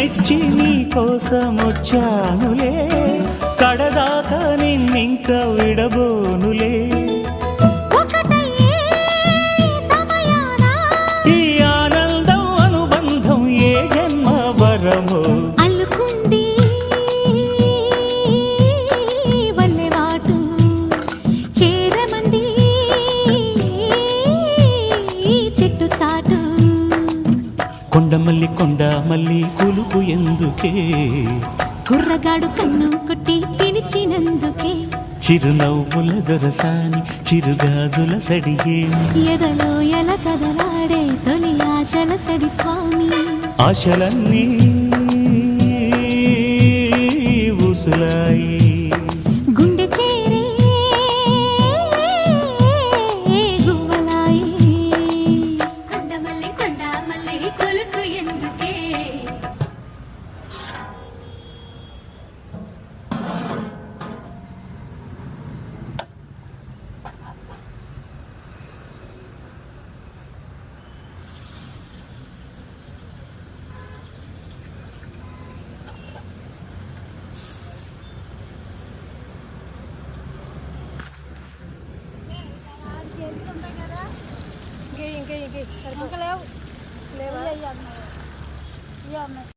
మెచ్చి నీ కోసం వచ్చానులే, కడదాకా నిన్నింక విడబోనులే. ఈ ఆనందం అనుబంధం ఏ జన్మ వరమో అల్లుకుంది వల్లెవాటు చేరమంది చెట్టు చాటు. కొండమల్లి కొండమల్లి కులుపు ఎందుకే, కుర్రగాడు కన్ను కొట్టి పిలిచినందుకే. చిరునవ్వుల దొరసాని చిరుగాజుల సడిగే, ఎదలో ఎల కదలాడే తొలి ఆశల సడి స్వామి. ఆశలన్నీ ఊసులాయి గుండె చేరే గువ్వలాయి. కొండమల్లి కొండమల్లి కొలుకు ఎందుకే. ఇంకా లేవు లేవు